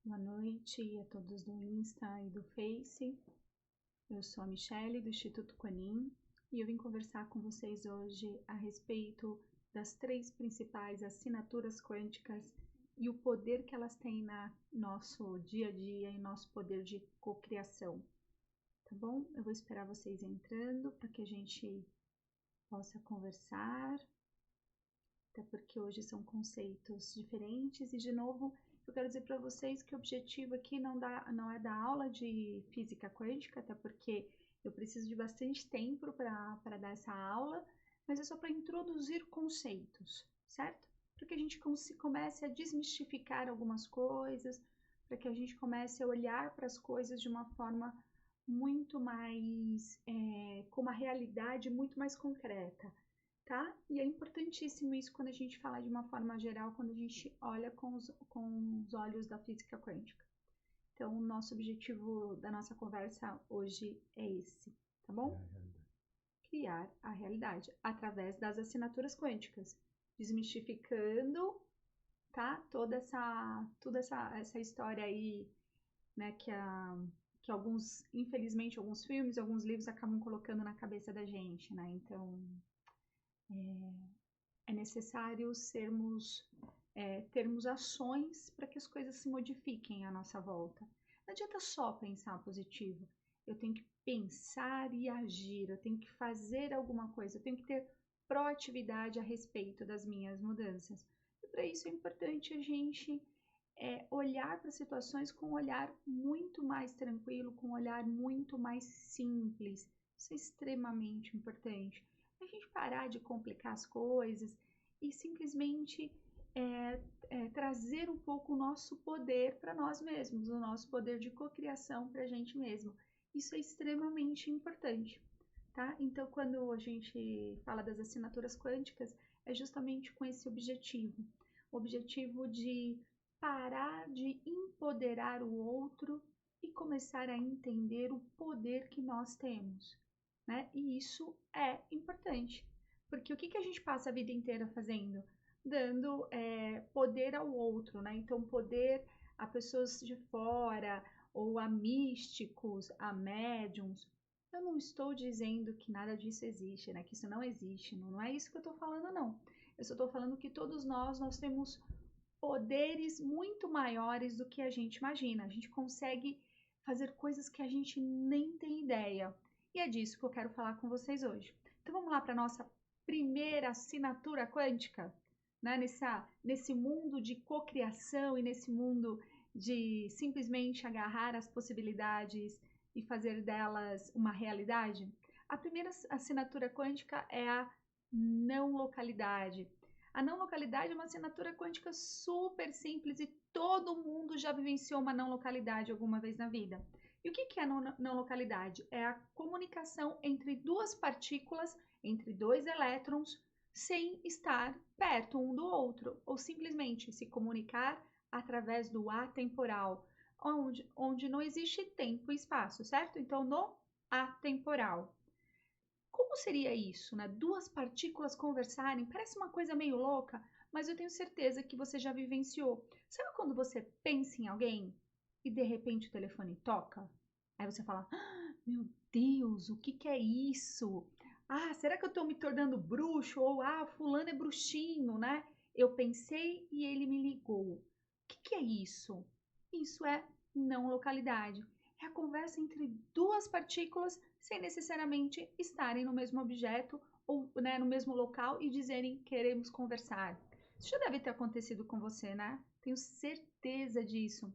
Boa noite a todos do Insta e do Face. Eu sou a Michele, do Instituto Quanin, e eu vim conversar com vocês hoje a respeito das 3 principais assinaturas quânticas e o poder que elas têm no nosso dia a dia e nosso poder de cocriação. Tá bom? Eu vou esperar vocês entrando para que a gente possa conversar, até porque hoje são conceitos diferentes e, de novo, eu quero dizer para vocês que o objetivo aqui não é dar aula de física quântica, até porque eu preciso de bastante tempo para dar essa aula, mas é só para introduzir conceitos, certo? Para que a gente comece a desmistificar algumas coisas, para que a gente comece a olhar para as coisas de uma forma muito mais, com uma realidade muito mais concreta. Tá? E é importantíssimo isso quando a gente fala de uma forma geral, quando a gente olha com os olhos da física quântica. Então, o nosso objetivo da nossa conversa hoje é esse, tá bom? Criar a realidade através das assinaturas quânticas, desmistificando, tá? Toda essa história aí, né, que alguns, infelizmente, alguns filmes, alguns livros acabam colocando na cabeça da gente, né? Então, é necessário termos ações para que as coisas se modifiquem à nossa volta. Não adianta só pensar positivo. Eu tenho que pensar e agir, eu tenho que fazer alguma coisa, eu tenho que ter proatividade a respeito das minhas mudanças. E para isso é importante a gente olhar para as situações com um olhar muito mais tranquilo, com um olhar muito mais simples. Isso é extremamente importante. A gente parar de complicar as coisas e simplesmente trazer um pouco o nosso poder para nós mesmos, o nosso poder de cocriação para a gente mesmo. Isso é extremamente importante, tá? Então, quando a gente fala das assinaturas quânticas, é justamente com esse objetivo. O objetivo de parar de empoderar o outro e começar a entender o poder que nós temos, né? E isso é importante, porque o que a gente passa a vida inteira fazendo? Dando poder ao outro, né? Então, poder a pessoas de fora, ou a místicos, a médiums. Eu não estou dizendo que nada disso existe, né? Que isso não existe, não é isso que eu estou falando, não. Eu só estou falando que todos nós temos poderes muito maiores do que a gente imagina. A gente consegue fazer coisas que a gente nem tem ideia. E é disso que eu quero falar com vocês hoje. Então vamos lá para a nossa primeira assinatura quântica, né? Nesse mundo de cocriação e nesse mundo de simplesmente agarrar as possibilidades e fazer delas uma realidade. A primeira assinatura quântica é a não localidade. A não localidade é uma assinatura quântica super simples e todo mundo já vivenciou uma não localidade alguma vez na vida. E o que é a não localidade? É a comunicação entre 2 partículas, entre 2 elétrons, sem estar perto um do outro, ou simplesmente se comunicar através do atemporal, onde não existe tempo e espaço, certo? Então, no atemporal. Como seria isso, né? 2 partículas conversarem? Parece uma coisa meio louca, mas eu tenho certeza que você já vivenciou. Sabe quando você pensa em alguém e de repente o telefone toca? Aí você fala, meu Deus, o que é isso? Ah, será que eu estou me tornando bruxo? Ou, fulano é bruxinho, né? Eu pensei e ele me ligou. O que é isso? Isso é não localidade. É a conversa entre 2 partículas sem necessariamente estarem no mesmo objeto ou, né, no mesmo local e dizerem queremos conversar. Isso já deve ter acontecido com você, né? Tenho certeza disso.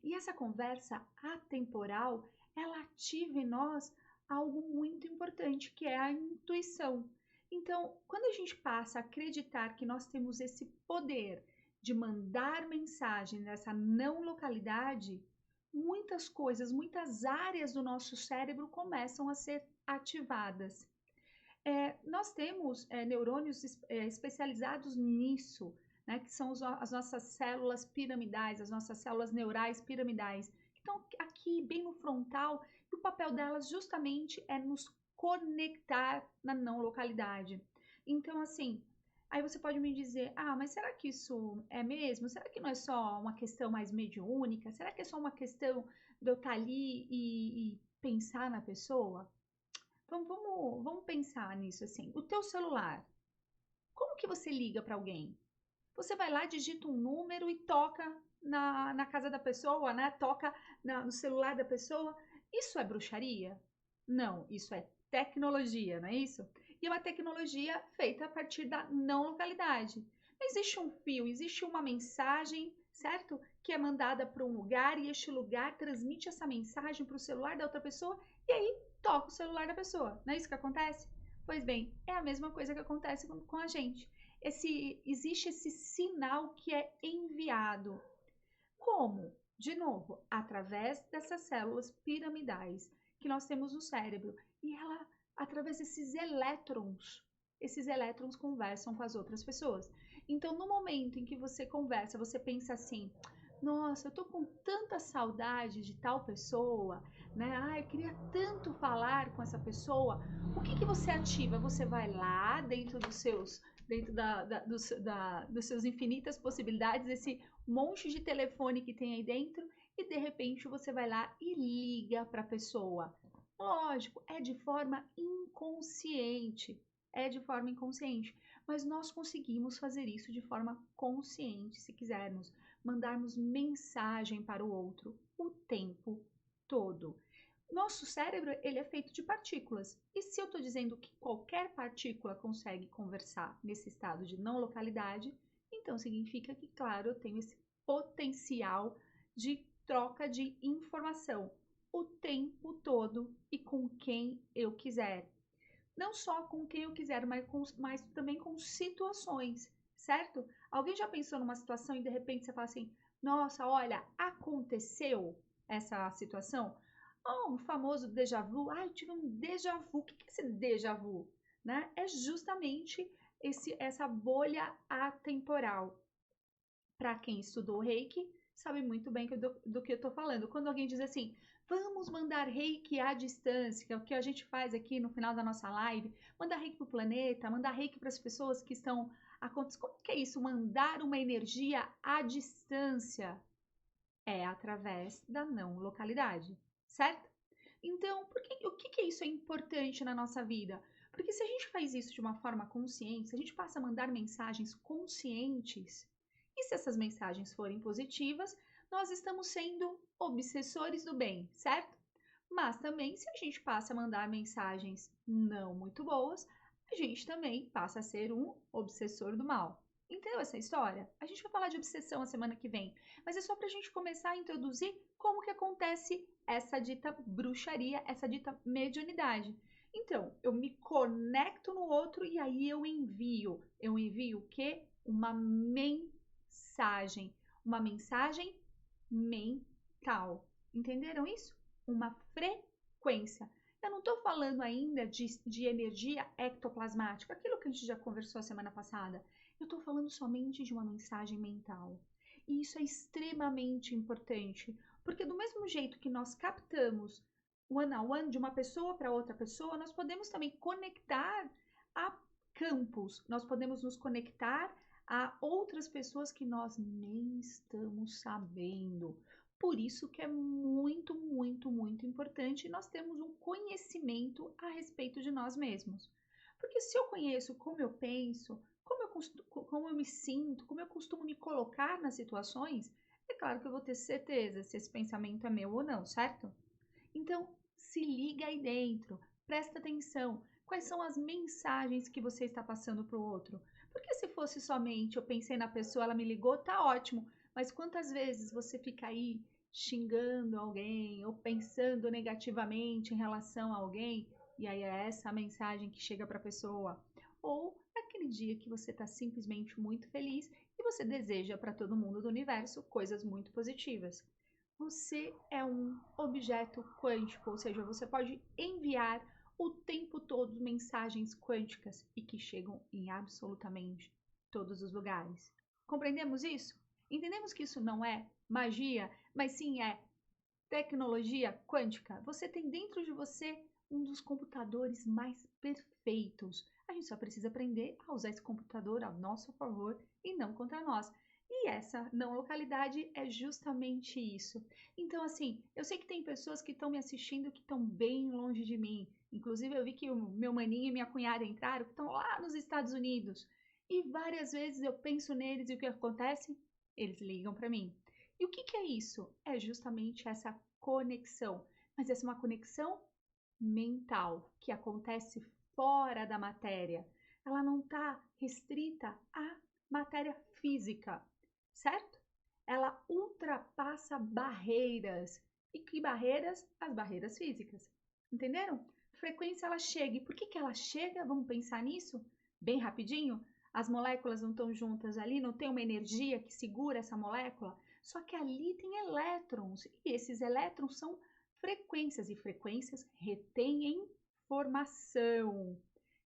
E essa conversa atemporal, ela ativa em nós algo muito importante, que é a intuição. Então, quando a gente passa a acreditar que nós temos esse poder de mandar mensagem nessa não localidade, muitas coisas, muitas áreas do nosso cérebro começam a ser ativadas. Nós temos neurônios especializados nisso, né, que são as nossas células piramidais, as nossas células neurais piramidais, que estão aqui bem no frontal, e o papel delas justamente é nos conectar na não localidade. Então, assim, Aí você pode me dizer, ah, mas será que isso é mesmo? Será que não é só uma questão mais mediúnica? Será que é só uma questão de eu estar ali e pensar na pessoa? Vamos pensar nisso assim. O teu celular, como que você liga para alguém? Você vai lá, digita um número e toca na casa da pessoa, né? Toca no celular da pessoa. Isso é bruxaria? Não, isso é tecnologia, não é isso? E é uma tecnologia feita a partir da não localidade. Existe um fio, existe uma mensagem, certo? Que é mandada para um lugar e este lugar transmite essa mensagem para o celular da outra pessoa e aí toca o celular da pessoa. Não é isso que acontece? Pois bem, é a mesma coisa que acontece com a gente. Existe esse sinal que é enviado. Como? De novo, através dessas células piramidais que nós temos no cérebro. E ela, através esses elétrons conversam com as outras pessoas. Então, no momento em que você conversa, você pensa assim: nossa, eu tô com tanta saudade de tal pessoa, né? Ah, eu queria tanto falar com essa pessoa. O que você ativa? Você vai lá dentro dos seus infinitas possibilidades, esse monte de telefone que tem aí dentro, e de repente você vai lá e liga para a pessoa. Lógico, é de forma inconsciente. É de forma inconsciente. Mas nós conseguimos fazer isso de forma consciente, se quisermos. Mandarmos mensagem para o outro o tempo todo. Nosso cérebro, ele é feito de partículas. E se eu estou dizendo que qualquer partícula consegue conversar nesse estado de não localidade, então significa que, claro, eu tenho esse potencial de troca de informação o tempo todo e com quem eu quiser. Não só com quem eu quiser, mas também com situações, certo? Alguém já pensou numa situação e de repente você fala assim: nossa, olha, aconteceu essa situação? Oh, um famoso déjà vu. Ah, eu tive um déjà vu. O que é esse déjà vu? Né? É justamente essa bolha atemporal. Para quem estudou reiki, sabe muito bem do que eu estou falando. Quando alguém diz assim, vamos mandar reiki à distância, que é o que a gente faz aqui no final da nossa live, mandar reiki para o planeta, mandar reiki para as pessoas que estão acontecendo. Como que é isso? Mandar uma energia à distância é através da não localidade, certo? Então, o que isso é importante na nossa vida? Porque se a gente faz isso de uma forma consciente, se a gente passa a mandar mensagens conscientes, e se essas mensagens forem positivas, nós estamos sendo obsessores do bem, certo? Mas também, se a gente passa a mandar mensagens não muito boas, a gente também passa a ser um obsessor do mal. Entendeu essa história? A gente vai falar de obsessão a semana que vem, mas é só para a gente começar a introduzir como que acontece essa dita bruxaria, essa dita mediunidade. Então, eu me conecto no outro e aí eu envio. Eu envio o quê? Uma mensagem. Uma mensagem mental. Entenderam isso? Uma frequência. Eu não estou falando ainda de energia ectoplasmática, aquilo que a gente já conversou a semana passada. Eu estou falando somente de uma mensagem mental. E isso é extremamente importante, porque do mesmo jeito que nós captamos one on one de uma pessoa para outra pessoa, nós podemos também conectar a campos, nós podemos nos conectar a outras pessoas que nós nem estamos sabendo. Por isso que é muito, muito, muito importante nós termos um conhecimento a respeito de nós mesmos. Porque se eu conheço como eu penso, como eu me sinto, como eu costumo me colocar nas situações, é claro que eu vou ter certeza se esse pensamento é meu ou não, certo? Então, se liga aí dentro, presta atenção. Quais são as mensagens que você está passando para o outro? Porque se fosse somente eu pensei na pessoa, ela me ligou, tá ótimo. Mas quantas vezes você fica aí xingando alguém ou pensando negativamente em relação a alguém e aí é essa a mensagem que chega para a pessoa? Ou aquele dia que você está simplesmente muito feliz e você deseja para todo mundo do universo coisas muito positivas. Você é um objeto quântico, ou seja, você pode enviar o tempo todo mensagens quânticas e que chegam em absolutamente todos os lugares. Compreendemos isso? Entendemos que isso não é magia, mas sim é tecnologia quântica. Você tem dentro de você um dos computadores mais perfeitos. A gente só precisa aprender a usar esse computador a nosso favor e não contra nós. E essa não localidade é justamente isso. Então, assim, eu sei que tem pessoas que estão me assistindo que estão bem longe de mim. Inclusive, eu vi que o meu maninho e minha cunhada entraram, que estão lá nos Estados Unidos. E várias vezes eu penso neles e o que acontece? Eles ligam para mim. E o que é isso? É justamente essa conexão. Mas essa é uma conexão mental que acontece fora da matéria. Ela não está restrita à matéria física, certo? Ela ultrapassa barreiras. E que barreiras? As barreiras físicas. Entenderam? Frequência ela chega. E por que ela chega? Vamos pensar nisso? Bem rapidinho? As moléculas não estão juntas ali, não tem uma energia que segura essa molécula? Só que ali tem elétrons. E esses elétrons são frequências. E frequências retêm informação.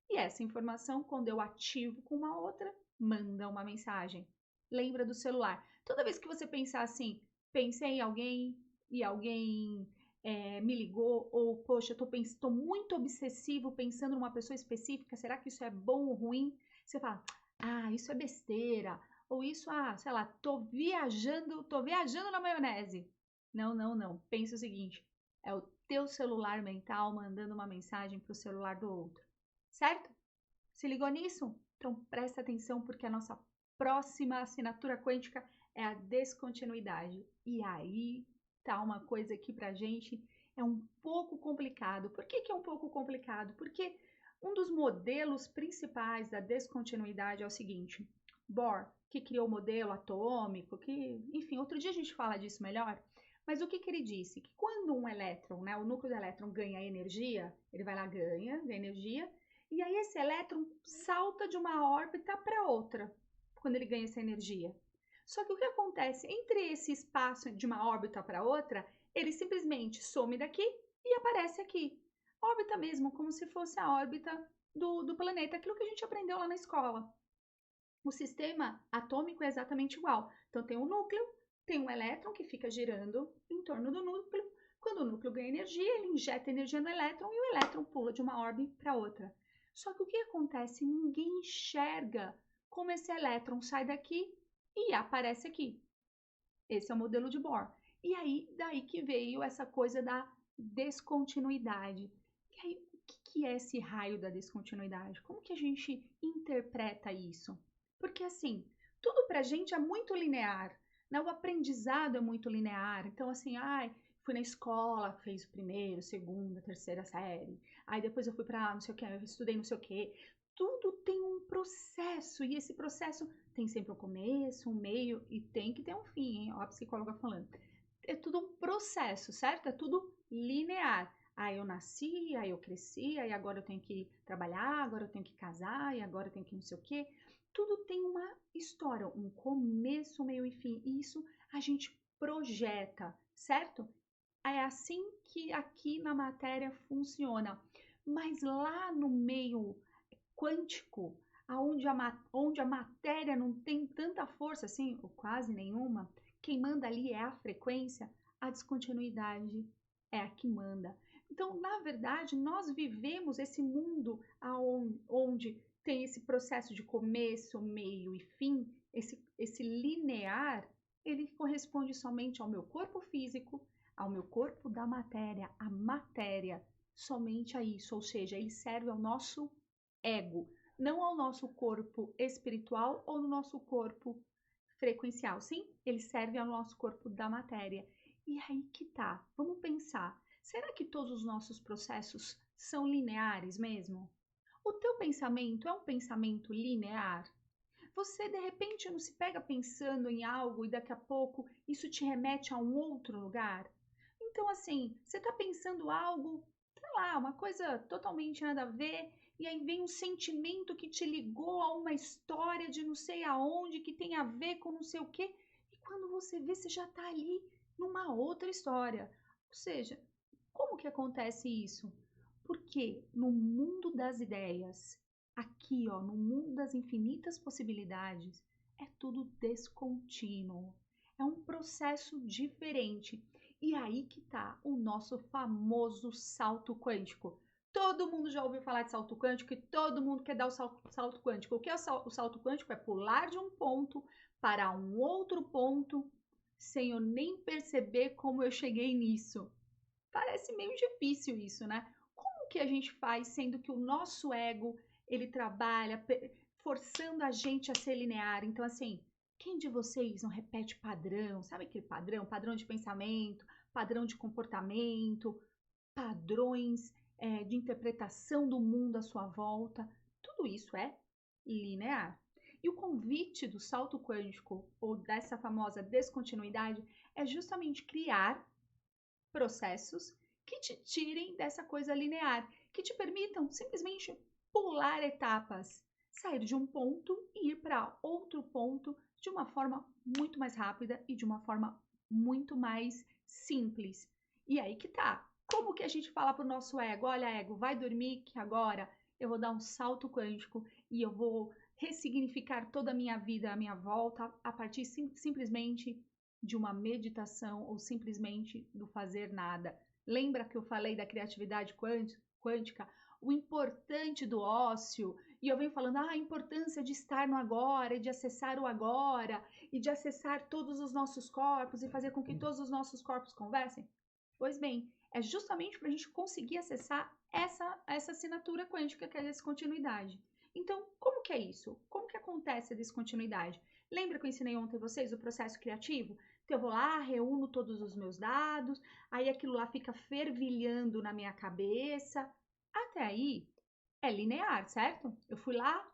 E essa informação, quando eu ativo com uma outra, manda uma mensagem. Lembra do celular. Toda vez que você pensar assim, pensei em alguém e alguém me ligou, ou poxa, estou muito obsessivo pensando numa pessoa específica, será que isso é bom ou ruim? Você fala, isso é besteira, ou isso, sei lá, tô viajando na maionese. Não, não, não. Pensa o seguinte, é o teu celular mental mandando uma mensagem para o celular do outro, certo? Se ligou nisso? Então presta atenção porque a nossa próxima assinatura quântica é a descontinuidade. E aí tá uma coisa que pra gente é um pouco complicado. Por que é um pouco complicado? Porque um dos modelos principais da descontinuidade é o seguinte: Bohr, que criou o modelo atômico, enfim, outro dia a gente fala disso melhor, mas o que ele disse? Que quando um elétron, né, o núcleo do elétron ganha energia, ele vai lá, ganha energia, e aí esse elétron salta de uma órbita para outra, quando ele ganha essa energia. Só que o que acontece entre esse espaço de uma órbita para outra, ele simplesmente some daqui e aparece aqui. Órbita mesmo, como se fosse a órbita do planeta, aquilo que a gente aprendeu lá na escola. O sistema atômico é exatamente igual. Então tem um núcleo, tem um elétron que fica girando em torno do núcleo. Quando o núcleo ganha energia, ele injeta energia no elétron e o elétron pula de uma órbita para outra. Só que o que acontece? Ninguém enxerga como esse elétron sai daqui e aparece aqui. Esse é o modelo de Bohr. E aí, daí que veio essa coisa da descontinuidade. E aí, o que é esse raio da descontinuidade? Como que a gente interpreta isso? Porque assim, tudo pra gente é muito linear, né? O aprendizado é muito linear. Então, assim, fui na escola, fez o primeiro, segunda, terceira série. Aí depois eu fui para não sei o que, eu estudei não sei o que. Tudo tem um processo, e esse processo tem sempre um começo, um meio e tem que ter um fim, hein? Ó, a psicóloga falando. É tudo um processo, certo? É tudo linear. Aí eu nasci, aí eu cresci, aí agora eu tenho que trabalhar, agora eu tenho que casar, e agora eu tenho que não sei o quê. Tudo tem uma história, um começo, um meio e fim. E isso a gente projeta, certo? É assim que aqui na matéria funciona. Mas lá no meio quântico, onde a matéria não tem tanta força assim, ou quase nenhuma, quem manda ali é a frequência, a descontinuidade é a que manda. Então, na verdade, nós vivemos esse mundo onde tem esse processo de começo, meio e fim, esse linear, ele corresponde somente ao meu corpo físico, ao meu corpo da matéria, a matéria, somente a isso, ou seja, ele serve ao nosso ego, não ao nosso corpo espiritual ou no nosso corpo frequencial. Sim, ele serve ao nosso corpo da matéria. E aí que tá, vamos pensar, será que todos os nossos processos são lineares mesmo? O teu pensamento é um pensamento linear? Você de repente não se pega pensando em algo e daqui a pouco isso te remete a um outro lugar? Então, assim, você está pensando algo, sei lá, uma coisa totalmente nada a ver, e aí vem um sentimento que te ligou a uma história de não sei aonde, que tem a ver com não sei o quê, e quando você vê, você já está ali numa outra história. Ou seja, como que acontece isso? Porque no mundo das ideias, aqui, ó, no mundo das infinitas possibilidades, é tudo descontínuo. É um processo diferente. E aí que tá o nosso famoso salto quântico. Todo mundo já ouviu falar de salto quântico e todo mundo quer dar o salto quântico. O que é o salto quântico? É pular de um ponto para um outro ponto sem eu nem perceber como eu cheguei nisso. Parece meio difícil isso, né? Como que a gente faz sendo que o nosso ego, ele trabalha forçando a gente a ser linear? Então, assim, quem de vocês não repete padrão? Sabe aquele padrão? Padrão de pensamento, padrão de comportamento, padrões de interpretação do mundo à sua volta. Tudo isso é linear. E o convite do salto quântico, ou dessa famosa descontinuidade, é justamente criar processos que te tirem dessa coisa linear, que te permitam simplesmente pular etapas, sair de um ponto e ir para outro ponto de uma forma muito mais rápida e de uma forma muito mais simples. E aí que tá. Como que a gente fala pro nosso ego? Olha, ego, vai dormir que agora eu vou dar um salto quântico e eu vou ressignificar toda a minha vida, a minha volta, a partir simplesmente de uma meditação ou simplesmente do fazer nada. Lembra que eu falei da criatividade quântica? O importante do ócio, e eu venho falando a importância de estar no agora, e de acessar o agora, e de acessar todos os nossos corpos e fazer com que todos os nossos corpos conversem. Pois bem, é justamente para a gente conseguir acessar essa assinatura quântica que é a descontinuidade. Então, como que é isso? Como que acontece a descontinuidade? Lembra que eu ensinei ontem vocês o processo criativo? Então, eu vou lá, reúno todos os meus dados, aí aquilo lá fica fervilhando na minha cabeça. Até aí é linear, certo? Eu fui lá,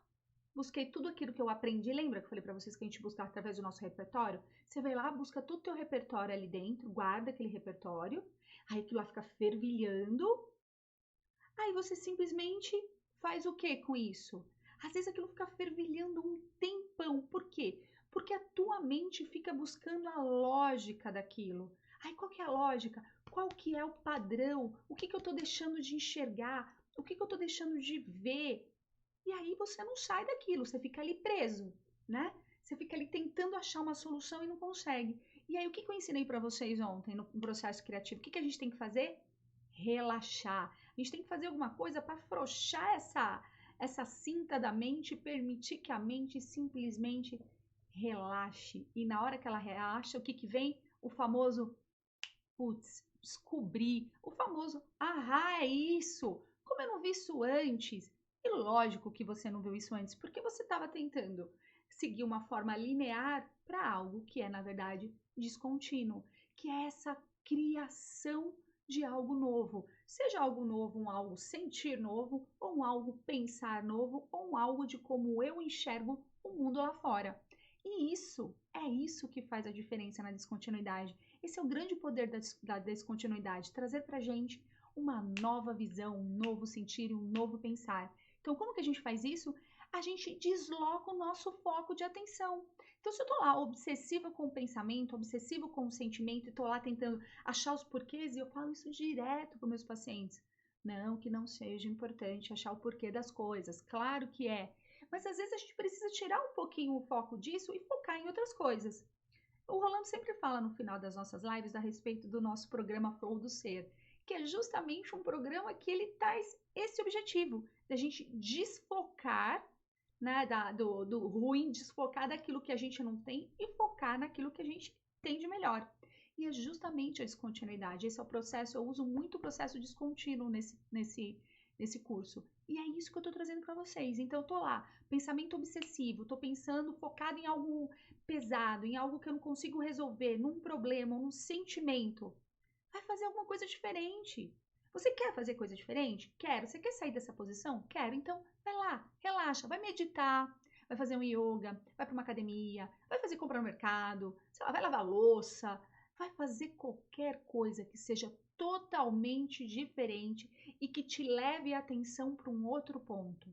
busquei tudo aquilo que eu aprendi. Lembra que eu falei para vocês que a gente busca através do nosso repertório? Você vai lá, busca todo o teu repertório ali dentro, guarda aquele repertório, aí aquilo lá fica fervilhando. Aí você simplesmente faz o que com isso? Às vezes aquilo fica fervilhando um tempão. Por quê? Porque a tua mente fica buscando a lógica daquilo. Aí qual que é a lógica? Qual que é o padrão? O que eu estou deixando de enxergar? O que eu estou deixando de ver? E aí você não sai daquilo, você fica ali preso, né? Você fica ali tentando achar uma solução e não consegue. E aí o que eu ensinei para vocês ontem no processo criativo? O que a gente tem que fazer? Relaxar. A gente tem que fazer alguma coisa para afrouxar essa cinta da mente e permitir que a mente simplesmente relaxe. E na hora que ela relaxa, o que vem? O famoso putz, descobri. O famoso é isso. Como eu não vi isso antes? E lógico que você não viu isso antes, porque você estava tentando seguir uma forma linear para algo que é, na verdade, descontínuo, que é essa criação de algo novo. Seja algo novo, um algo sentir novo, ou um algo pensar novo, ou um algo de como eu enxergo o mundo lá fora. E é isso que faz a diferença na descontinuidade. Esse é o grande poder da descontinuidade, trazer para a gente uma nova visão, um novo sentir e um novo pensar. Então, como que a gente faz isso? A gente desloca o nosso foco de atenção. Então, se eu estou lá obsessiva com o pensamento, obsessivo com o sentimento, e estou lá tentando achar os porquês, e eu falo isso direto para os meus pacientes. Não que não seja importante achar o porquê das coisas, claro que é. Mas às vezes a gente precisa tirar um pouquinho o foco disso e focar em outras coisas. O Rolando sempre fala no final das nossas lives a respeito do nosso programa Flow do Ser, que é justamente um programa que ele traz esse objetivo, da gente desfocar, né, do ruim, desfocar daquilo que a gente não tem e focar naquilo que a gente tem de melhor. E é justamente a descontinuidade. Esse é o processo, eu uso muito o processo descontínuo nesse curso. E é isso que eu estou trazendo para vocês. Então, eu estou lá, pensamento obsessivo, estou pensando focado em algo pesado, em algo que eu não consigo resolver, num problema, num sentimento. Vai fazer alguma coisa diferente. Você quer fazer coisa diferente? Quero. Você quer sair dessa posição? Quero. Então, vai lá, relaxa, vai meditar, vai fazer um yoga, vai para uma academia, vai fazer compra no mercado, sei lá, vai lavar louça, vai fazer qualquer coisa que seja totalmente diferente e que te leve a atenção para um outro ponto.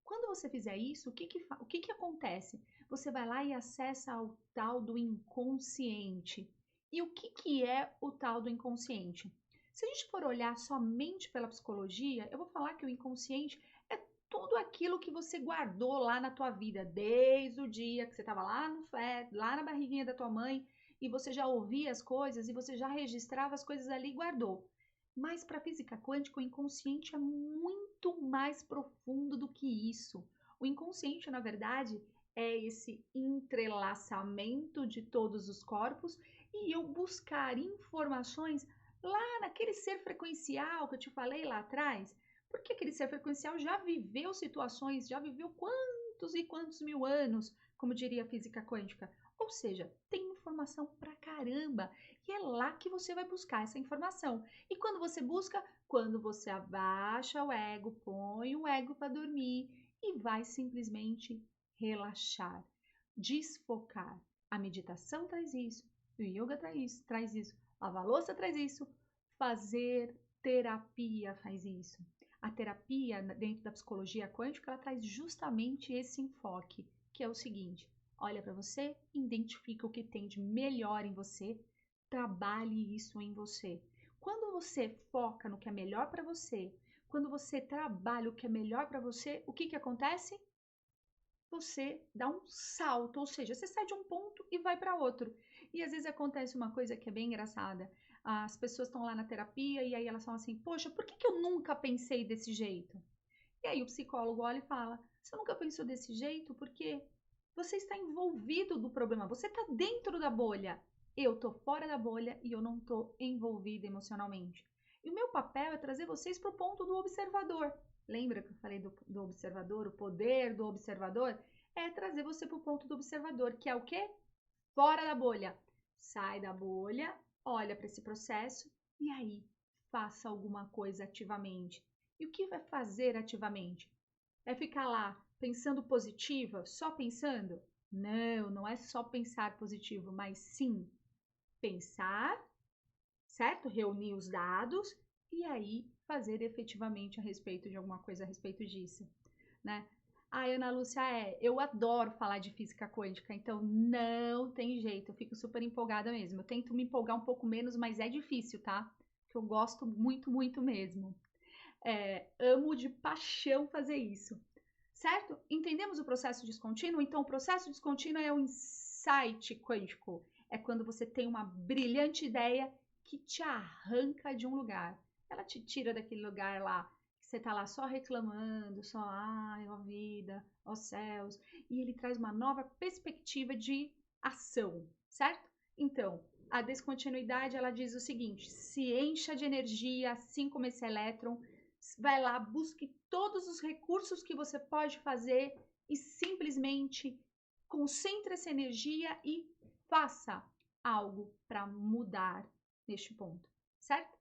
Quando você fizer isso, o que acontece? Você vai lá e acessa o tal do inconsciente. E o que é o tal do inconsciente? Se a gente for olhar somente pela psicologia, eu vou falar que o inconsciente é tudo aquilo que você guardou lá na tua vida, desde o dia que você estava lá no feto, lá na barriguinha da tua mãe, e você já ouvia as coisas e você já registrava as coisas ali e guardou. Mas para a física quântica, o inconsciente é muito mais profundo do que isso. O inconsciente, na verdade, é esse entrelaçamento de todos os corpos e eu buscar informações lá naquele ser frequencial que eu te falei lá atrás, porque aquele ser frequencial já viveu situações, já viveu quantos e quantos mil anos, como diria a física quântica. Ou seja, tem informação pra caramba e é lá que você vai buscar essa informação. E quando você busca, quando você abaixa o ego, põe o ego para dormir e vai simplesmente relaxar, desfocar. A meditação traz isso, o yoga traz isso, a louça traz isso, fazer terapia faz isso. A terapia, dentro da psicologia quântica, ela traz justamente esse enfoque, que é o seguinte: olha para você, identifica o que tem de melhor em você, trabalhe isso em você. Quando você foca no que é melhor para você, quando você trabalha o que é melhor para você, o que que acontece? Você dá um salto, ou seja, você sai de um ponto e vai para outro. E às vezes acontece uma coisa que é bem engraçada. As pessoas estão lá na terapia e aí elas falam assim: poxa, por que que eu nunca pensei desse jeito? E aí o psicólogo olha e fala: você nunca pensou desse jeito porque você está envolvido do problema, você está dentro da bolha. Eu estou fora da bolha e eu não estou envolvida emocionalmente. E o meu papel é trazer vocês para o ponto do observador. Lembra que eu falei do observador, o poder do observador? É trazer você para o ponto do observador, que é o quê? Fora da bolha. Sai da bolha, olha para esse processo e aí faça alguma coisa ativamente. E o que vai fazer ativamente? É ficar lá pensando positiva, só pensando? Não, não é só pensar positivo, mas sim pensar, certo? Reunir os dados e aí fazer efetivamente a respeito de alguma coisa a respeito disso, né? A Ana Lúcia, eu adoro falar de física quântica, então não tem jeito, eu fico super empolgada mesmo. Eu tento me empolgar um pouco menos, mas é difícil, tá? Porque eu gosto muito, muito mesmo. Amo de paixão fazer isso, certo? Entendemos o processo descontínuo? Então, o processo descontínuo é o insight quântico. É quando você tem uma brilhante ideia que te arranca de um lugar. Ela te tira daquele lugar lá, que você tá lá só reclamando, só, ai, ó vida, ó céus. E ele traz uma nova perspectiva de ação, certo? Então, a descontinuidade, ela diz o seguinte: se encha de energia, assim como esse elétron, vai lá, busque todos os recursos que você pode fazer e simplesmente concentre essa energia e faça algo para mudar neste ponto, certo?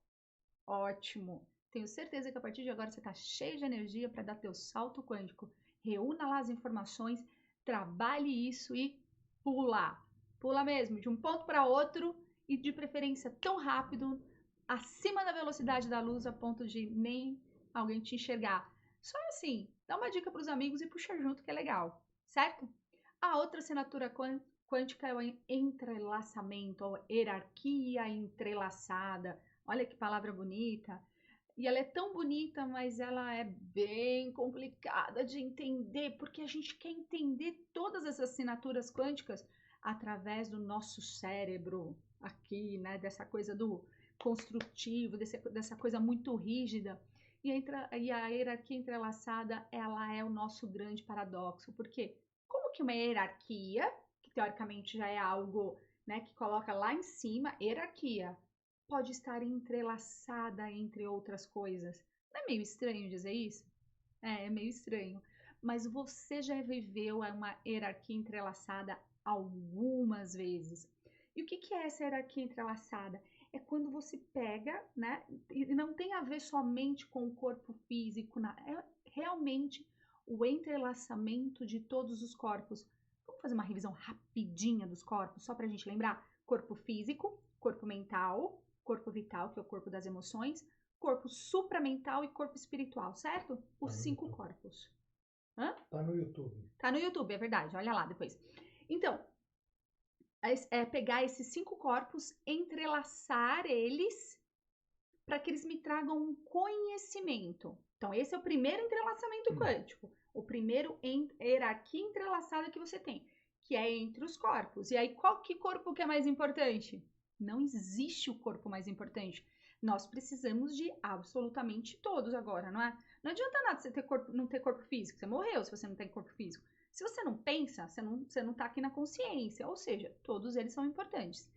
Ótimo! Tenho certeza que a partir de agora você está cheio de energia para dar teu salto quântico. Reúna lá as informações, trabalhe isso e pula. Pula mesmo, de um ponto para outro e de preferência tão rápido, acima da velocidade da luz, a ponto de nem alguém te enxergar. Só assim, dá uma dica para os amigos e puxa junto que é legal, certo? A outra assinatura quântica é o entrelaçamento, ou hierarquia entrelaçada. Olha que palavra bonita. E ela é tão bonita, mas ela é bem complicada de entender, porque a gente quer entender todas essas assinaturas quânticas através do nosso cérebro aqui, né? Dessa coisa do construtivo, dessa coisa muito rígida. E a hierarquia entrelaçada, ela é o nosso grande paradoxo, porque como que uma hierarquia, que teoricamente já é algo, né, que coloca lá em cima, hierarquia, pode estar entrelaçada entre outras coisas? Não é meio estranho dizer isso? É meio estranho. Mas você já viveu uma hierarquia entrelaçada algumas vezes. E o que é essa hierarquia entrelaçada? É quando você pega, né? E não tem a ver somente com o corpo físico, é realmente o entrelaçamento de todos os corpos. Vamos fazer uma revisão rapidinha dos corpos, só para a gente lembrar? Corpo físico, corpo mental, corpo vital, que é o corpo das emoções, corpo supramental e corpo espiritual, certo? Os 5 corpos. Hã? Tá no YouTube. Tá no YouTube, é verdade. Olha lá depois. Então, pegar esses 5 corpos, entrelaçar eles para que eles me tragam um conhecimento. Então, esse é o primeiro entrelaçamento quântico. O primeiro hierarquia entrelaçada que você tem, que é entre os corpos. E aí, que corpo que é mais importante? Não existe o corpo mais importante. Nós precisamos de absolutamente todos agora, não é? Não adianta nada você não ter corpo físico, você morreu se você não tem corpo físico. Se você não pensa, você não tá aqui na consciência, ou seja, todos eles são importantes.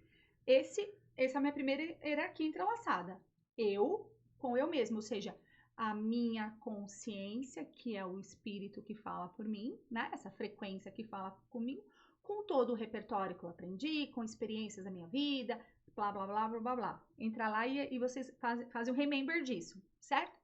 Essa é a minha primeira hierarquia entrelaçada. Eu com eu mesmo, ou seja, a minha consciência, que é o espírito que fala por mim, né? Essa frequência que fala comigo, com todo o repertório que eu aprendi, com experiências da minha vida, blá, blá, blá, blá, blá, blá. Entra lá e vocês fazem um remember disso, certo?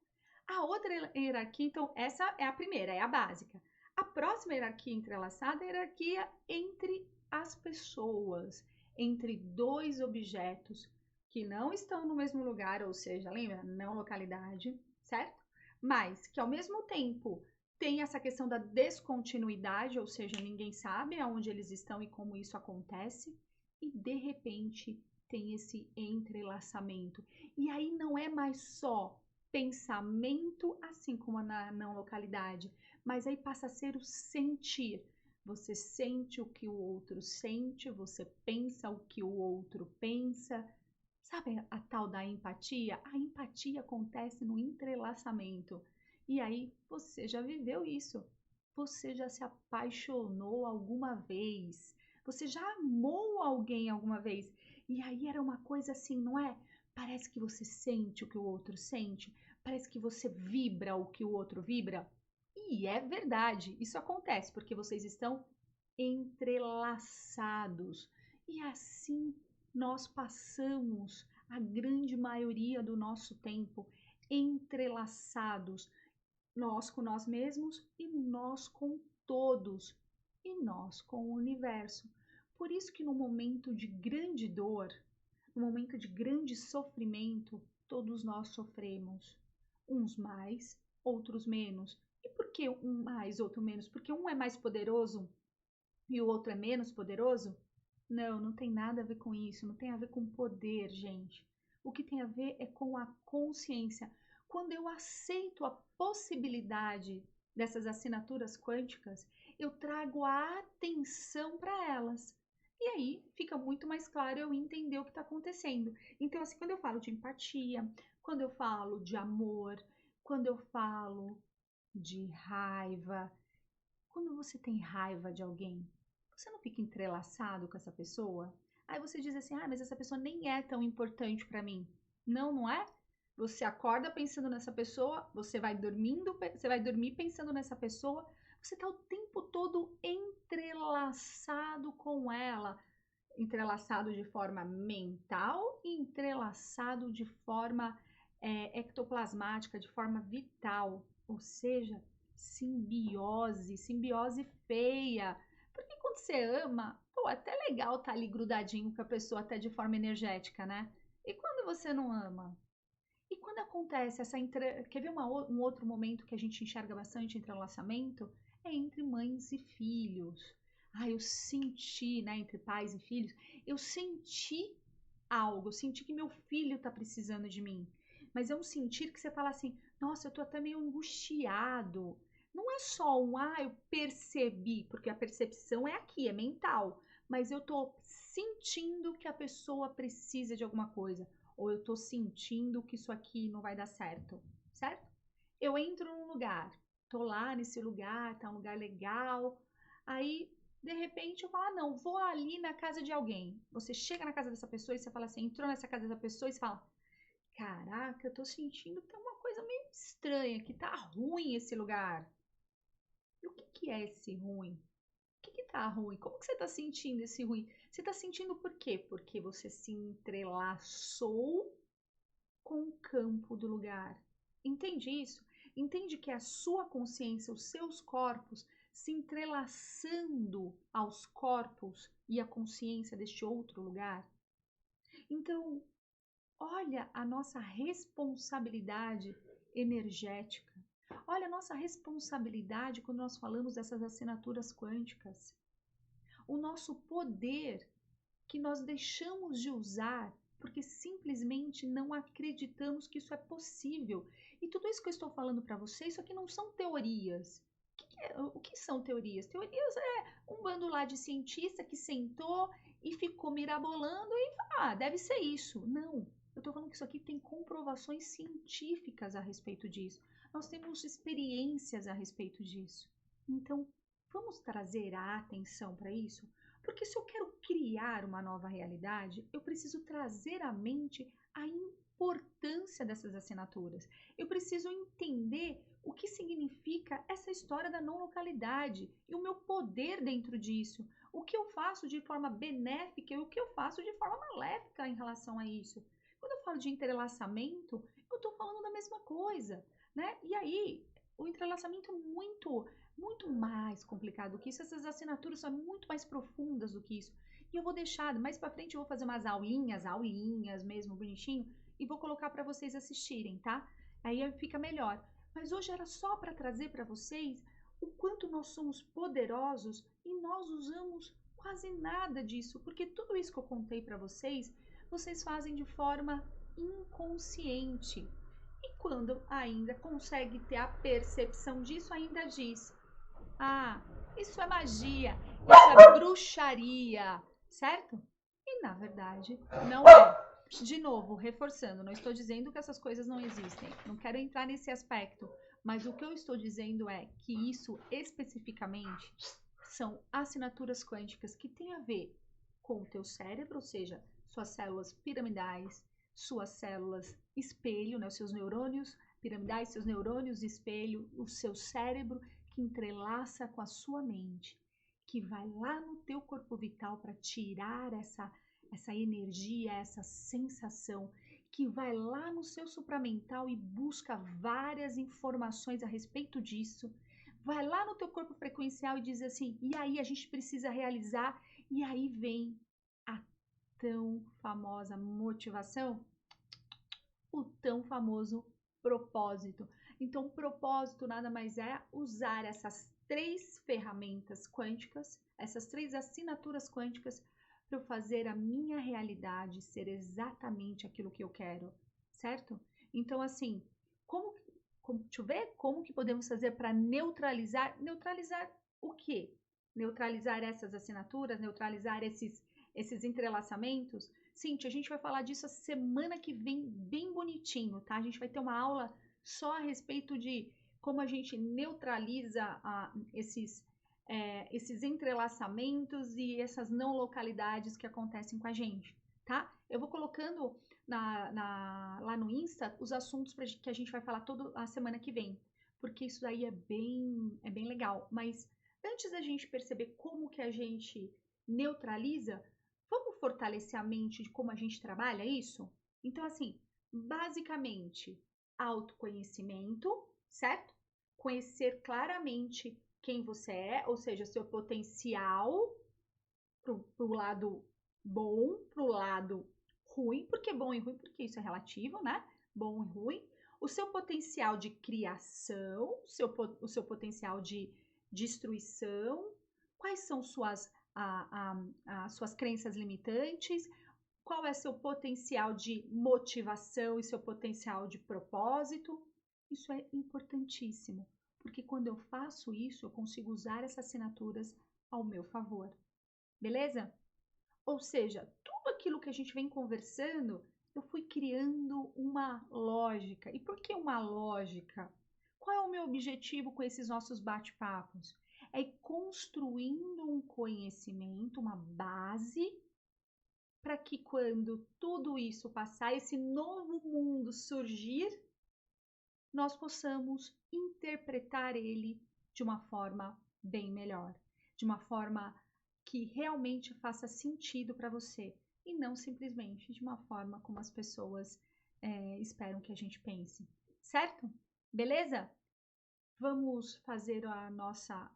A outra hierarquia, então, essa é a primeira, é a básica. A próxima hierarquia entrelaçada é a hierarquia entre as pessoas, entre dois objetos que não estão no mesmo lugar, ou seja, lembra? Não localidade, certo? Mas que ao mesmo tempo tem essa questão da descontinuidade, ou seja, ninguém sabe aonde eles estão e como isso acontece, e de repente tem esse entrelaçamento. E aí não é mais só pensamento, assim como na não localidade, mas aí passa a ser o sentir. Você sente o que o outro sente, você pensa o que o outro pensa. Sabe a tal da empatia? A empatia acontece no entrelaçamento. E aí você já viveu isso. Você já se apaixonou alguma vez. Você já amou alguém alguma vez. E aí era uma coisa assim, não é? Parece que você sente o que o outro sente. Parece que você vibra o que o outro vibra. E é verdade, isso acontece porque vocês estão entrelaçados. E assim nós passamos a grande maioria do nosso tempo entrelaçados, nós com nós mesmos e nós com todos, e nós com o universo. Por isso que no momento de grande dor, no momento de grande sofrimento, todos nós sofremos. Uns mais, outros menos. E por que um mais, outro menos? Porque um é mais poderoso e o outro é menos poderoso? Não, não tem nada a ver com isso, não tem a ver com poder, gente. O que tem a ver é com a consciência. Quando eu aceito a possibilidade dessas assinaturas quânticas, eu trago a atenção para elas. E aí fica muito mais claro eu entender o que está acontecendo. Então, assim, quando eu falo de empatia, quando eu falo de amor, quando eu falo de raiva, quando você tem raiva de alguém, você não fica entrelaçado com essa pessoa? Aí você diz assim: ah, mas essa pessoa nem é tão importante para mim. Não, não é? Você acorda pensando nessa pessoa, você vai dormir pensando nessa pessoa, você está o tempo todo entrelaçado com ela, entrelaçado de forma mental e entrelaçado de forma ectoplasmática, de forma vital, ou seja, simbiose, simbiose feia. Porque quando você ama, pô, é até legal estar ali grudadinho com a pessoa até de forma energética, né? E quando você não ama? E quando acontece Quer ver um outro momento que a gente enxerga bastante entrelaçamento? É entre mães e filhos. Ah, eu senti, né, entre pais e filhos, eu senti algo, eu senti que meu filho está precisando de mim. Mas é um sentir que você fala assim, nossa, eu tô até meio angustiado. Não é só eu percebi, porque a percepção é aqui, é mental. Mas eu tô sentindo que a pessoa precisa de alguma coisa. Ou eu tô sentindo que isso aqui não vai dar certo, certo? Eu entro num lugar, tô lá nesse lugar, tá um lugar legal. Aí, de repente, eu falo, ah, não, vou ali na casa de alguém. Você chega na casa dessa pessoa e você fala assim, entrou nessa casa dessa pessoa e você fala, caraca, eu tô sentindo que tem uma coisa meio estranha, que tá ruim esse lugar. E o que que é esse ruim? O que que tá ruim? Como que você tá sentindo esse ruim? Você tá sentindo por quê? Porque você se entrelaçou com o campo do lugar. Entende isso? Entende que a sua consciência, os seus corpos, se entrelaçando aos corpos e à consciência deste outro lugar? Então, olha a nossa responsabilidade energética. Olha a nossa responsabilidade quando nós falamos dessas assinaturas quânticas. O nosso poder que nós deixamos de usar porque simplesmente não acreditamos que isso é possível. E tudo isso que eu estou falando para vocês, isso aqui não são teorias. O que são teorias? Teorias é um bando lá de cientista que sentou e ficou mirabolando e deve ser isso. Não, Eu tô falando que isso aqui tem comprovações científicas a respeito disso. Nós temos experiências a respeito disso. Então, vamos trazer a atenção para isso? Porque se eu quero criar uma nova realidade, eu preciso trazer à mente a importância dessas assinaturas. Eu preciso entender o que significa essa história da não localidade e o meu poder dentro disso. O que eu faço de forma benéfica e o que eu faço de forma maléfica em relação a isso. Quando eu falo de entrelaçamento, eu estou falando da mesma coisa, né? E aí, o entrelaçamento é muito mais complicado do que isso. Essas assinaturas são muito mais profundas do que isso. E eu vou deixar, mais para frente eu vou fazer umas aulinhas mesmo, bonitinho, e vou colocar para vocês assistirem, tá? Aí fica melhor. Mas hoje era só para trazer para vocês o quanto nós somos poderosos e nós usamos quase nada disso, porque tudo isso que eu contei para vocês, vocês fazem de forma inconsciente. E quando ainda consegue ter a percepção disso, ainda diz: ah, isso é magia, isso é bruxaria, certo? E na verdade não é. De novo, reforçando, não estou dizendo que essas coisas não existem, não quero entrar nesse aspecto, mas o que eu estou dizendo é que isso especificamente são assinaturas quânticas que têm a ver com o teu cérebro, ou seja, suas células piramidais, suas células espelho, né, os seus neurônios piramidais, seus neurônios espelho, o seu cérebro que entrelaça com a sua mente, que vai lá no teu corpo vital para tirar essa energia, essa sensação, que vai lá no seu supramental e busca várias informações a respeito disso, vai lá no teu corpo frequencial e diz assim, e aí a gente precisa realizar, e aí vem a tão famosa motivação, o tão famoso propósito. Então, o propósito nada mais é usar essas 3 ferramentas quânticas, essas 3 assinaturas quânticas, para eu fazer a minha realidade ser exatamente aquilo que eu quero, certo? Então, assim, deixa eu ver como que podemos fazer para neutralizar o quê? Neutralizar essas assinaturas, neutralizar esses entrelaçamentos. Cíntia, a gente vai falar disso a semana que vem bem bonitinho, tá? A gente vai ter uma aula só a respeito de como a gente neutraliza esses entrelaçamentos e essas não localidades que acontecem com a gente, tá? Eu vou colocando lá no Insta os assuntos que a gente vai falar toda a semana que vem, porque isso daí é bem legal. Mas antes da gente perceber como que a gente neutraliza, vamos fortalecer a mente de como a gente trabalha isso? Então, assim, basicamente, autoconhecimento, certo? Conhecer claramente quem você é, ou seja, seu potencial pro lado bom, pro lado ruim, porque bom e ruim, porque isso é relativo, né? Bom e ruim. O seu potencial de criação, o seu potencial de destruição, quais são suas crenças limitantes, qual é seu potencial de motivação e seu potencial de propósito. Isso é importantíssimo, porque quando eu faço isso, eu consigo usar essas assinaturas ao meu favor. Beleza? Ou seja, tudo aquilo que a gente vem conversando, eu fui criando uma lógica. E por que uma lógica? Qual é o meu objetivo com esses nossos bate-papos? É ir construindo um conhecimento, uma base, para que quando tudo isso passar, esse novo mundo surgir, nós possamos interpretar ele de uma forma bem melhor, de uma forma que realmente faça sentido para você e não simplesmente de uma forma como as pessoas esperam que a gente pense, certo? Beleza? Vamos fazer a nossa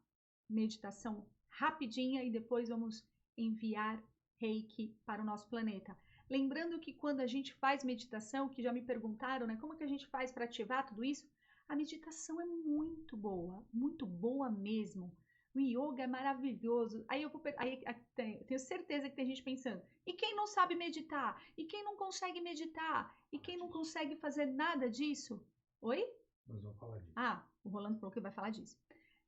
meditação rapidinha e depois vamos enviar Reiki para o nosso planeta. Lembrando que quando a gente faz meditação, que já me perguntaram, né, como que a gente faz para ativar tudo isso? A meditação é muito boa mesmo. O yoga é maravilhoso. Aí tenho certeza que tem gente pensando, e quem não sabe meditar? E quem não consegue meditar? E quem não consegue fazer nada disso? Oi? Nós vamos falar disso. O Rolando falou que vai falar disso.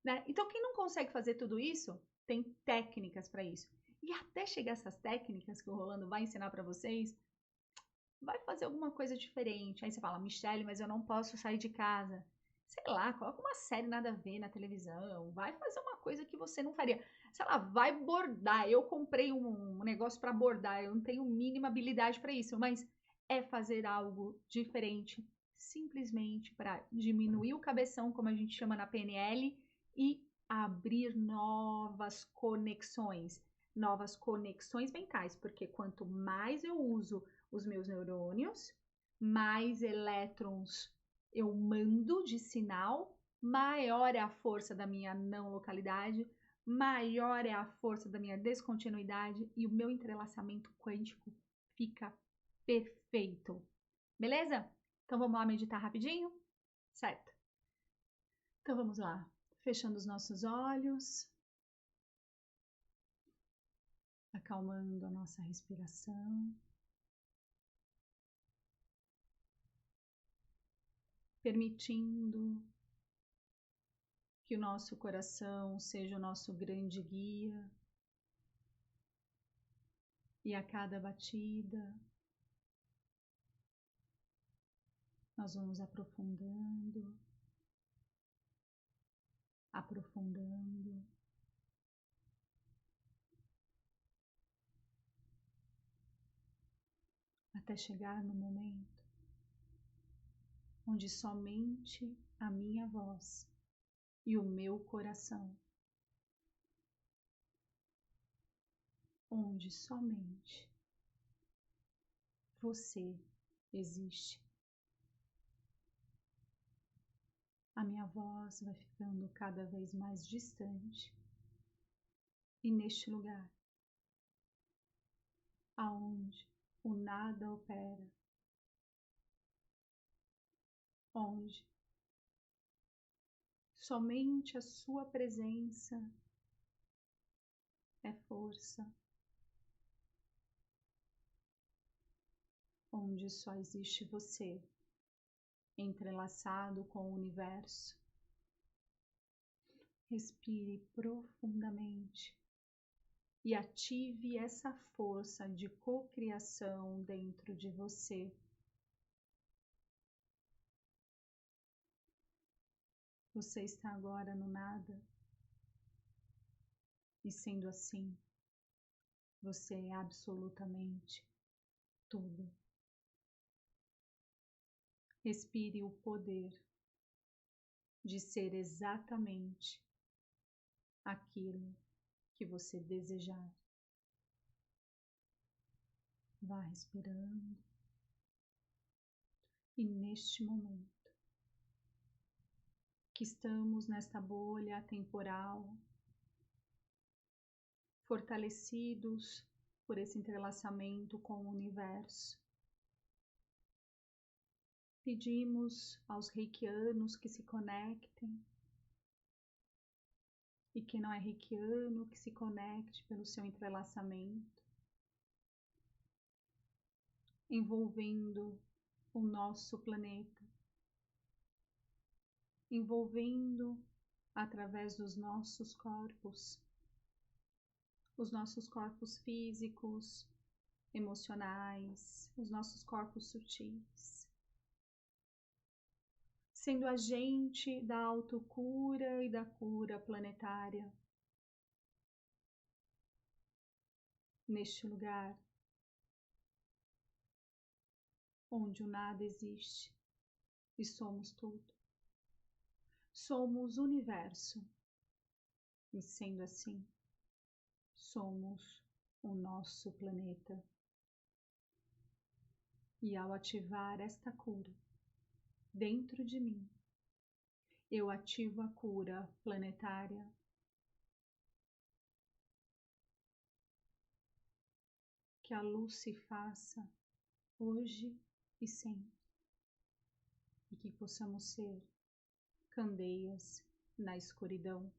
Né? Então, quem não consegue fazer tudo isso, tem técnicas para isso. E até chegar essas técnicas que o Rolando vai ensinar para vocês, vai fazer alguma coisa diferente. Aí você fala, Michele, mas eu não posso sair de casa. Sei lá, coloca uma série nada a ver na televisão, vai fazer uma coisa que você não faria. Sei lá, vai bordar. Eu comprei um negócio para bordar, eu não tenho mínima habilidade para isso, mas é fazer algo diferente, simplesmente para diminuir o cabeção, como a gente chama na PNL, e abrir novas conexões mentais, porque quanto mais eu uso os meus neurônios, mais elétrons eu mando de sinal, maior é a força da minha não localidade, maior é a força da minha descontinuidade e o meu entrelaçamento quântico fica perfeito. Beleza? Então vamos lá meditar rapidinho? Certo. Então vamos lá. Fechando os nossos olhos. Acalmando a nossa respiração. Permitindo que o nosso coração seja o nosso grande guia. E a cada batida, nós vamos aprofundando, até chegar no momento onde somente a minha voz e o meu coração, onde somente você existe. A minha voz vai ficando cada vez mais distante e neste lugar, aonde o nada opera, onde somente a sua presença é força, onde só existe você, entrelaçado com o universo. Respire profundamente e ative essa força de cocriação dentro de você. Você está agora no nada e, sendo assim, você é absolutamente tudo. Respire o poder de ser exatamente aquilo que você desejar. Vá respirando e neste momento que estamos nesta bolha temporal, fortalecidos por esse entrelaçamento com o universo, pedimos aos reikianos que se conectem e quem não é reikiano que se conecte pelo seu entrelaçamento, envolvendo o nosso planeta, envolvendo através dos nossos corpos, os nossos corpos físicos, emocionais, os nossos corpos sutis, sendo agente da autocura e da cura planetária. Neste lugar, onde o nada existe e somos tudo. Somos universo e, sendo assim, somos o nosso planeta. E ao ativar esta cura dentro de mim, eu ativo a cura planetária. Que a luz se faça hoje e sempre, e que possamos ser candeias na escuridão.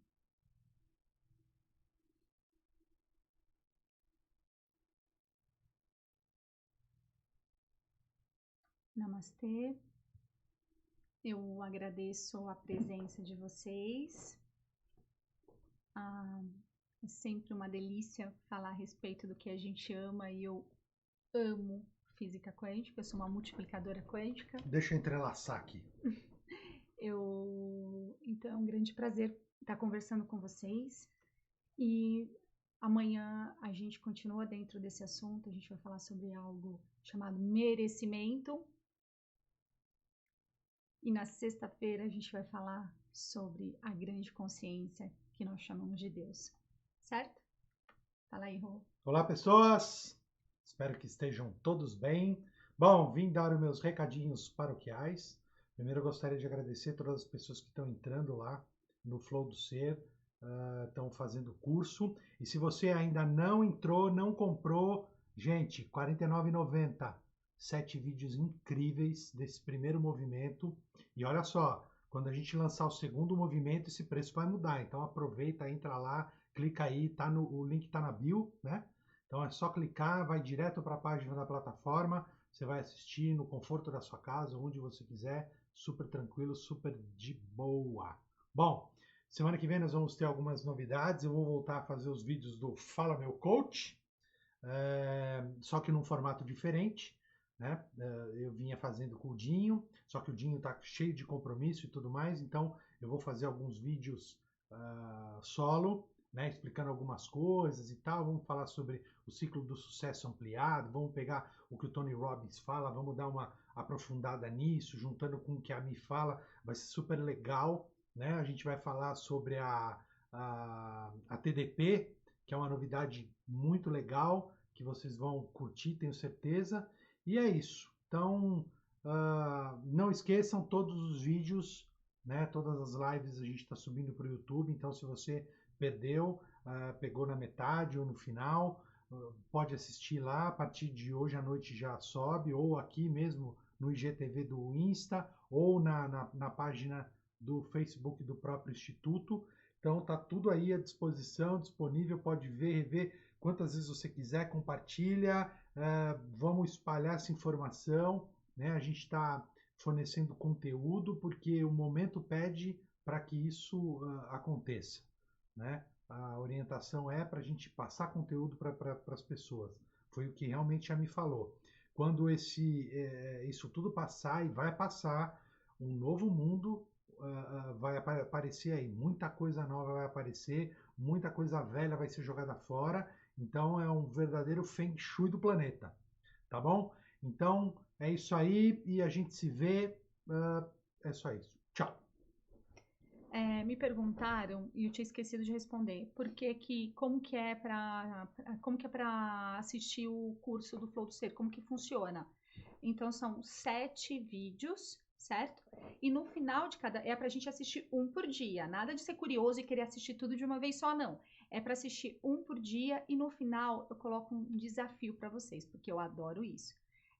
Namastê. Eu agradeço a presença de vocês. É sempre uma delícia falar a respeito do que a gente ama e eu amo física quântica, eu sou uma multiplicadora quântica. Deixa eu entrelaçar aqui. Então é um grande prazer estar conversando com vocês. E amanhã a gente continua dentro desse assunto, a gente vai falar sobre algo chamado merecimento. E na sexta-feira a gente vai falar sobre a grande consciência que nós chamamos de Deus. Certo? Fala aí, Rô. Olá, pessoas! Espero que estejam todos bem. Bom, vim dar os meus recadinhos paroquiais. Primeiro eu gostaria de agradecer todas as pessoas que estão entrando lá no Flow do Ser, estão fazendo curso. E se você ainda não entrou, não comprou, gente, R$ 49,90. 7 vídeos incríveis desse primeiro movimento. E olha só, quando a gente lançar o segundo movimento, esse preço vai mudar. Então aproveita, entra lá, clica aí, o link está na bio, né? Então é só clicar, vai direto para a página da plataforma, você vai assistir no conforto da sua casa, onde você quiser, super tranquilo, super de boa. Bom, semana que vem nós vamos ter algumas novidades, eu vou voltar a fazer os vídeos do Fala Meu Coach, só que num formato diferente, né? Eu vinha fazendo com o Dinho, só que o Dinho está cheio de compromisso e tudo mais, então eu vou fazer alguns vídeos solo, né, explicando algumas coisas e tal. Vamos falar sobre o ciclo do sucesso ampliado, vamos pegar o que o Tony Robbins fala, vamos dar uma aprofundada nisso, juntando com o que a Mi fala, vai ser super legal, né? A gente vai falar sobre a TDP, que é uma novidade muito legal, que vocês vão curtir, tenho certeza. E é isso. Então, não esqueçam todos os vídeos, né? Todas as lives a gente está subindo para o YouTube. Então, se você perdeu, pegou na metade ou no final, pode assistir lá. A partir de hoje à noite já sobe, ou aqui mesmo no IGTV do Insta, ou na página do Facebook do próprio Instituto. Então, tá tudo aí à disposição, disponível, pode ver, rever quantas vezes você quiser, compartilha, vamos espalhar essa informação, né? A gente está fornecendo conteúdo porque o momento pede para que isso aconteça, né? A orientação é para a gente passar conteúdo para as pessoas. Foi o que realmente já me falou. Quando isso tudo passar, e vai passar, um novo mundo vai aparecer aí. Muita coisa nova vai aparecer, muita coisa velha vai ser jogada fora. Então é um verdadeiro Feng Shui do planeta. Tá bom? Então é isso aí e a gente se vê. É só isso. Tchau. Me perguntaram e eu tinha esquecido de responder como que é para assistir o curso do Flow do Ser, como que funciona. Então são 7 vídeos, certo? E no final de cada é para a gente assistir um por dia. Nada de ser curioso e querer assistir tudo de uma vez só, não. É para assistir um por dia e no final eu coloco um desafio para vocês, porque eu adoro isso.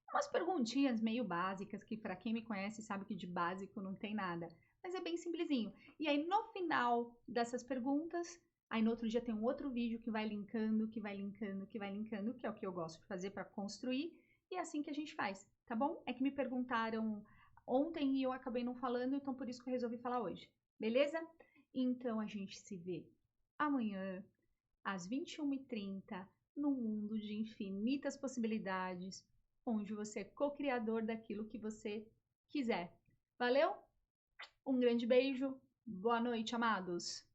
Umas perguntinhas meio básicas que para quem me conhece sabe que de básico não tem nada. Mas é bem simplesinho. E aí, no final dessas perguntas, aí no outro dia tem um outro vídeo que vai linkando, que vai linkando, que vai linkando, que é o que eu gosto de fazer para construir. E é assim que a gente faz, tá bom? É que me perguntaram ontem e eu acabei não falando, então por isso que eu resolvi falar hoje. Beleza? Então a gente se vê amanhã, às 21h30, num mundo de infinitas possibilidades, onde você é co-criador daquilo que você quiser. Valeu? Um grande beijo. Boa noite, amados.